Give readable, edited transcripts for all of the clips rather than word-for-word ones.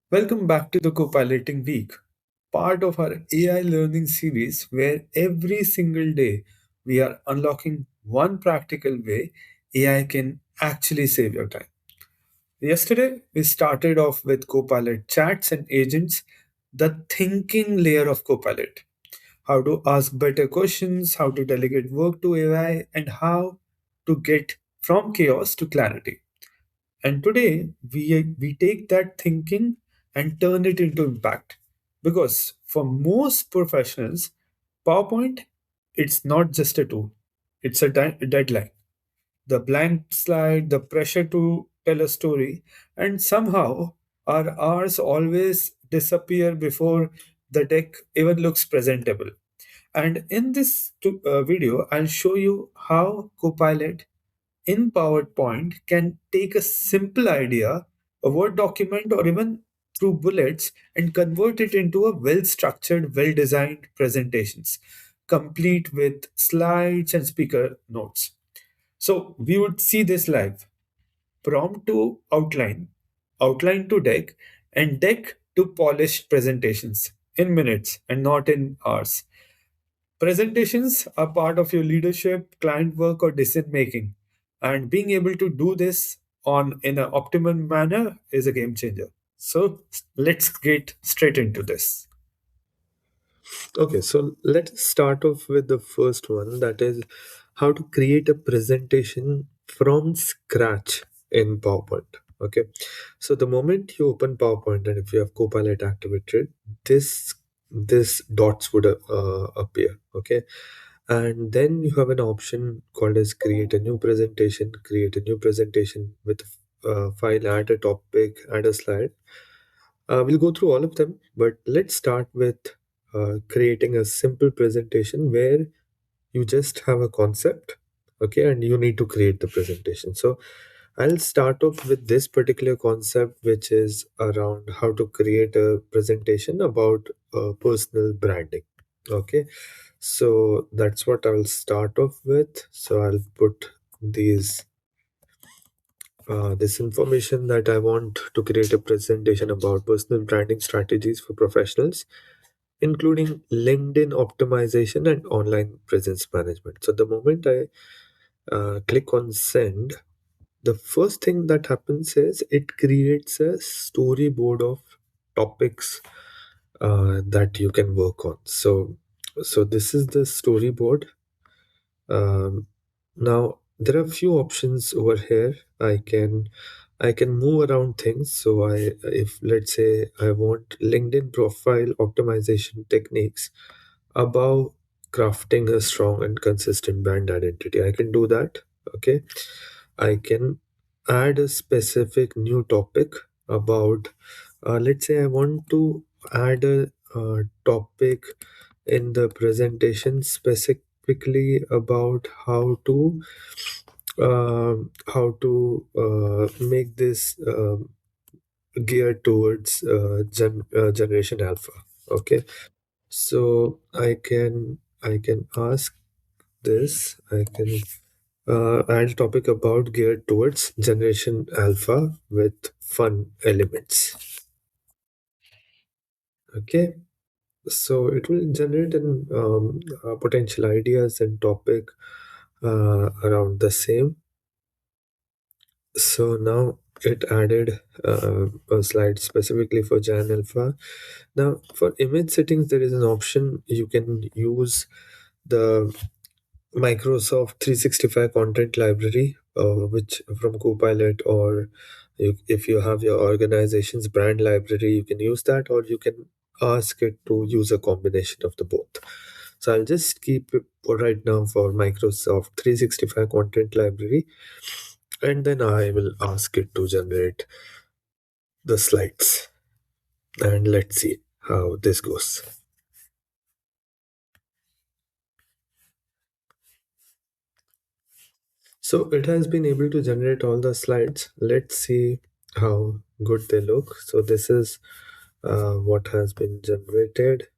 Welcome back to the Copiloting Week, part of our AI learning series where every single day we are unlocking one practical way AI can actually save your time. Yesterday, we started off with Copilot chats and agents, the thinking layer of Copilot. How to ask better questions, how to delegate work to AI, and how to get from chaos to clarity. And today we take that thinking and turn it into impact. Because for most professionals, PowerPoint it's not just a tool; it's a deadline. The blank slide, the pressure to tell a story, and somehow our hours always disappear before the deck even looks presentable. And in this video, I'll show you how Copilot in PowerPoint can take a simple idea, a Word document, or even through bullets and convert it into a well structured, well designed presentations, complete with slides and speaker notes. So we would see this live prompt to outline, outline to deck, and deck to polished presentations in minutes and not in hours. Presentations are part of your leadership, client work, or decision making, and being able to do this on in an optimum manner is a game changer. So let's get straight into this. Okay, so let's start off with the first one, that is how to create a presentation from scratch in PowerPoint. Okay, so the moment you open PowerPoint and if you have Copilot activated, this dots would appear. Okay, and then you have an option called as create a new presentation. Create a new presentation with file, add a topic, add a slide. We'll go through all of them, but let's start with creating a simple presentation where you just have a concept, okay, and you need to create the presentation. So I'll start off with this particular concept, which is around how to create a presentation about personal branding. Okay, so that's what I'll start off with. So I'll put these this information that I want to create a presentation about personal branding strategies for professionals, including LinkedIn optimization and online presence management. So the moment I click on send, the first thing that happens is it creates a storyboard of topics that you can work on. So this is the storyboard. Um, Now there are a few options over here. I can move around things. So if let's say I want LinkedIn profile optimization techniques above crafting a strong and consistent brand identity, I can do that. Okay, I can add a specific new topic about. Let's say I want to add a topic in the presentation specifically about how to make this geared towards generation alpha. Okay, so I can ask this. I can add a topic about geared towards generation alpha with fun elements. Okay, so it will generate an potential ideas and topic around the same. So now it added a slide specifically for Jan Alpha. Now for image settings, there is an option you can use the Microsoft 365 content library, which from Copilot, or if you have your organization's brand library, you can use that, or you can ask it to use a combination of the both. So I'll just keep it for right now for Microsoft 365 content library, and then I will ask it to generate the slides, and let's see how this goes. So it has been able to generate all the slides. Let's see how good they look. So this is what has been generated.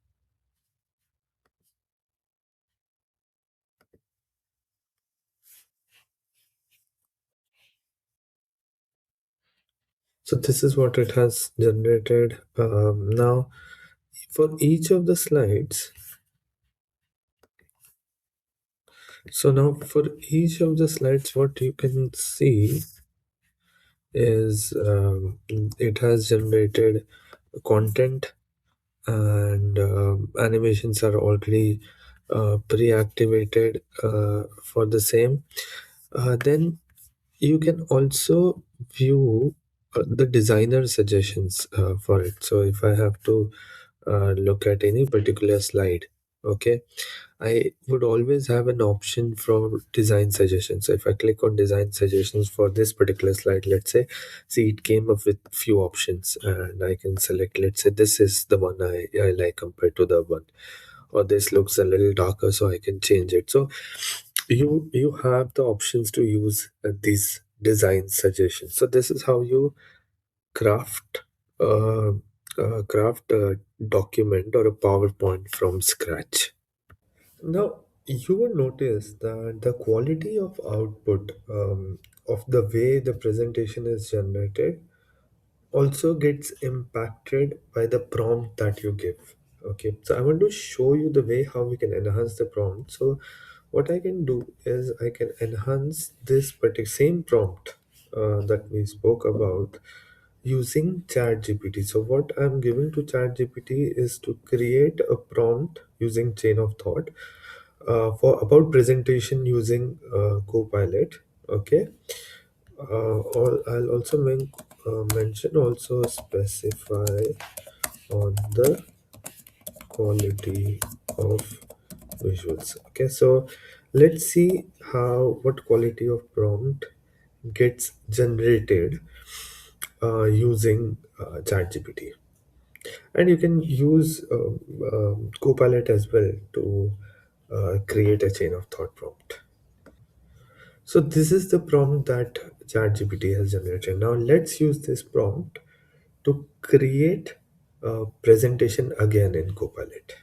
So this is what it has generated. Now, for each of the slides, what you can see is it has generated content, and animations are already pre-activated for the same. Then you can also view the designer suggestions for it. So if I have to look at any particular slide, okay, I would always have an option for design suggestions. So if I click on design suggestions for this particular slide, let's say, see, it came up with few options, and I can select, let's say, this is the one I like compared to the one, or this looks a little darker, so I can change it. So you have the options to use these design suggestions. So this is how you craft uh, craft a document or a PowerPoint from scratch. Now, you will notice that the quality of output, of the way the presentation is generated, also gets impacted by the prompt that you give. Okay, so I want to show you the way how we can enhance the prompt. So what I can do is I can enhance this particular same prompt that we spoke about using ChatGPT. So what I'm giving to ChatGPT is to create a prompt using chain of thought for about presentation using Copilot. Okay, or I'll also mention, also specify on the quality of visuals. Okay, so let's see how what quality of prompt gets generated using ChatGPT. And you can use Copilot as well to create a chain of thought prompt. So this is the prompt that ChatGPT has generated. Now let's use this prompt to create a presentation again in Copilot.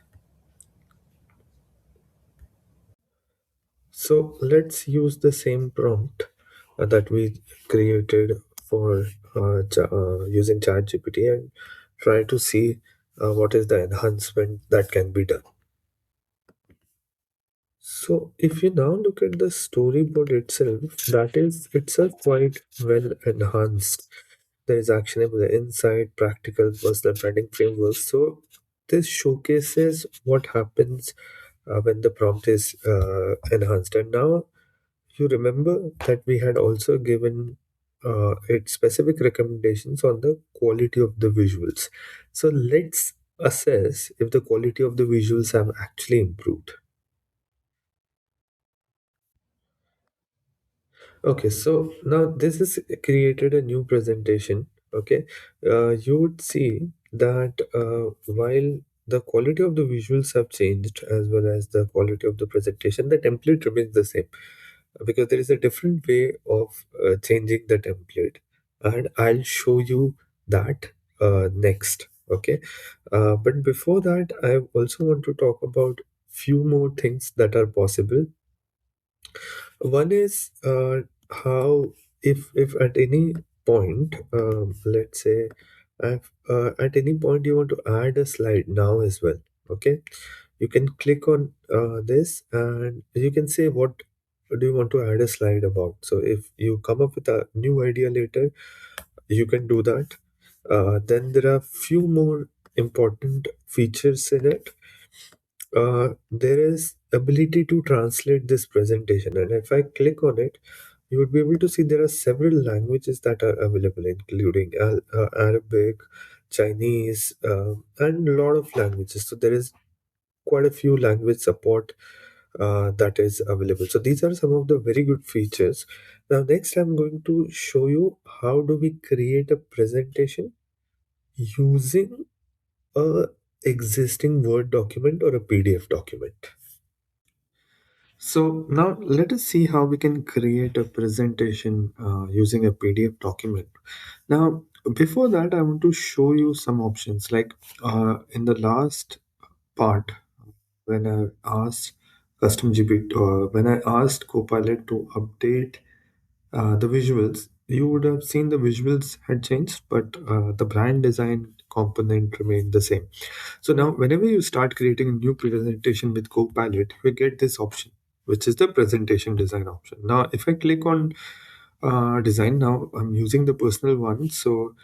So let's use the same prompt that we created for using ChatGPT, and try to see what is the enhancement that can be done. So if you now look at the storyboard itself, that is itself quite well enhanced. There is actionable insight, practical personal branding frameworks. So this showcases what happens when the prompt is enhanced. And now you remember that we had also given it specific recommendations on the quality of the visuals. So let's assess if the quality of the visuals have actually improved. Okay, so now this is created a new presentation. Okay, you would see that while the quality of the visuals have changed as well as the quality of the presentation, the template remains the same, because there is a different way of changing the template, and I'll show you that next. Okay, but before that, I also want to talk about few more things that are possible. One is how, if at any point, let's say, at any point you want to add a slide now as well. Okay, you can click on this, and you can say what do you want to add a slide about. So if you come up with a new idea later, you can do that. Then there are few more important features in it. There is ability to translate this presentation, and if I click on it, you would be able to see there are several languages that are available, including Arabic, Chinese, and a lot of languages. So there is quite a few language support that is available. So these are some of the very good features. Now next, I'm going to show you how do we create a presentation using a existing Word document or a PDF document. So now let us see how we can create a presentation using a PDF document. Now, before that, I want to show you some options. Like in the last part, when I asked when I asked Copilot to update the visuals, you would have seen the visuals had changed, but the brand design component remained the same. So now, whenever you start creating a new presentation with Copilot, we get this option, which is the presentation design option. Now, if I click on design, now I'm using the personal one. So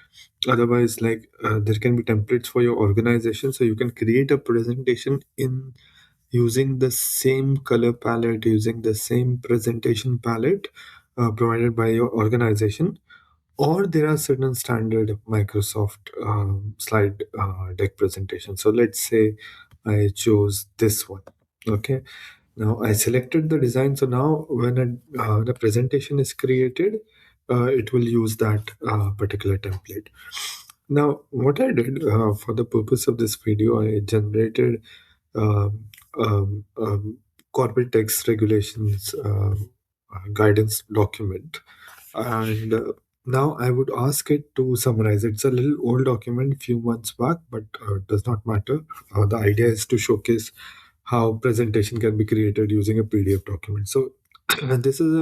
otherwise, like there can be templates for your organization, so you can create a presentation in using the same color palette, using the same presentation palette provided by your organization, or there are certain standard Microsoft slide deck presentation. So let's say I chose this one. Okay, now I selected the design. So now when the presentation is created, it will use that particular template. Now, what I did for the purpose of this video, I generated um, corporate tax regulations guidance document, and now I would ask it to summarize. It's a little old document, few months back, but does not matter. The idea is to showcase how presentation can be created using a PDF document. So this is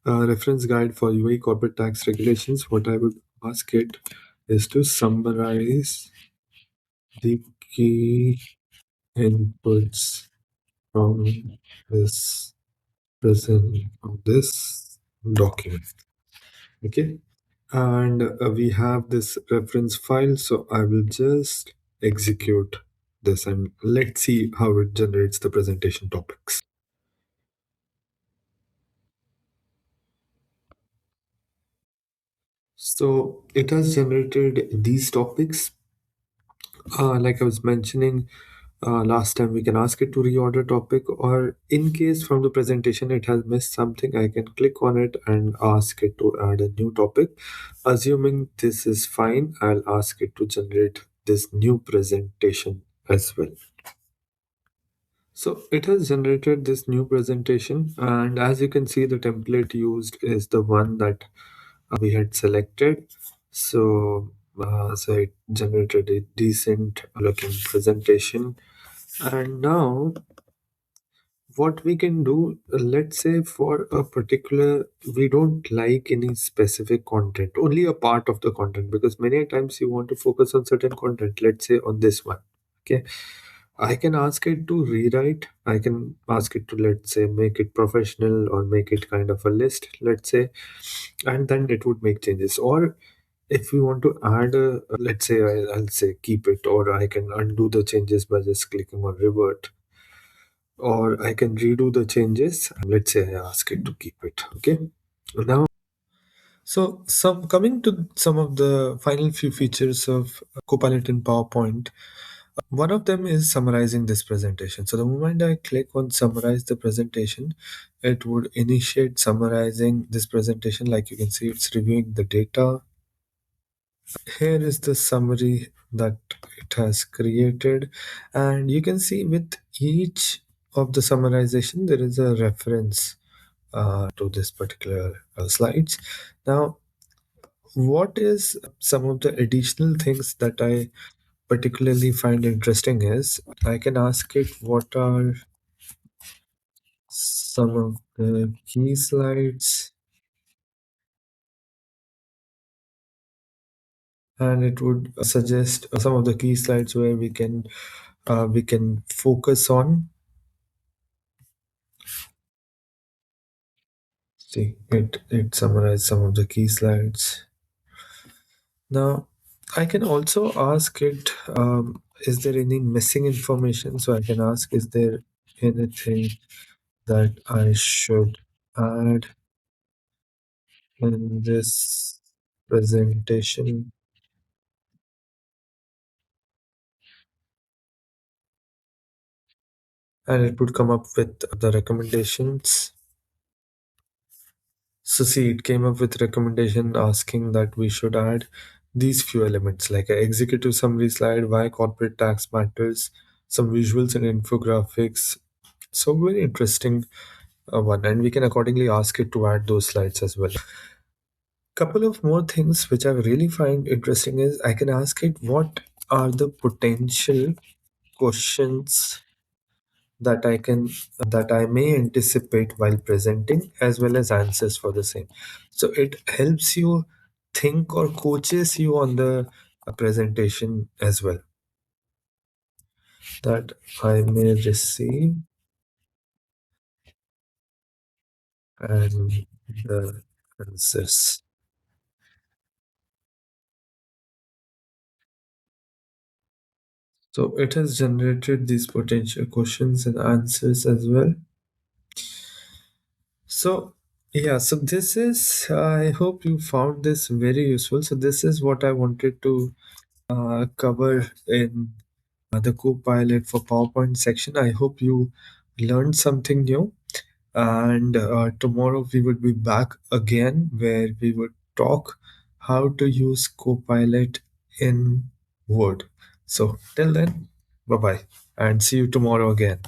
a reference guide for UAE corporate tax regulations. What I would ask it is to summarize the key inputs from this present from this document. Okay, and we have this reference file, so I will just execute this and let's see how it generates the presentation topics. So it has generated these topics. Like I was mentioning last time, we can ask it to reorder topic, or in case from the presentation it has missed something, I can click on it and ask it to add a new topic. Assuming this is fine, I'll ask it to generate this new presentation as well. So it has generated this new presentation, and as you can see, the template used is the one that we had selected. So it generated a decent looking presentation. And now what we can do, let's say for a particular, we don't like any specific content, only a part of the content, because many times you want to focus on certain content, let's say on this one. Okay, I can ask it to rewrite. I can ask it to, let's say, make it professional or make it kind of a list, let's say, and then it would make changes. Or if we want to add let's say, I'll say keep it, or I can undo the changes by just clicking on revert, or I can redo the changes. Let's say I ask it to keep it. Okay. Now, so some coming to some of the final few features of Copilot in PowerPoint. One of them is summarizing this presentation. So the moment I click on summarize the presentation, it would initiate summarizing this presentation. Like you can see, it's reviewing the data. Here is the summary that it has created, and you can see with each of the summarization there is a reference to this particular slides. Now, what is some of the additional things that I particularly find interesting is I can ask it what are some of the key slides, and it would suggest some of the key slides where we can focus on. See, it summarized some of the key slides. Now, I can also ask it, is there any missing information? So I can ask, is there anything that I should add in this presentation? And it would come up with the recommendations. So see, it came up with recommendation asking that we should add these few elements like an executive summary slide, why corporate tax matters, some visuals and infographics. So very interesting one, and we can accordingly ask it to add those slides as well. Couple of more things which I really find interesting is I can ask it what are the potential questions that I may anticipate while presenting, as well as answers for the same. So it helps you think or coaches you on the presentation as well, that I may receive and the answers. So it has generated these potential questions and answers as well. So yeah, so this is, I hope you found this very useful. So this is what I wanted to cover in the Copilot for PowerPoint section. I hope you learned something new. And tomorrow we would be back again where we would talk how to use Copilot in Word. So till then, bye bye and see you tomorrow again.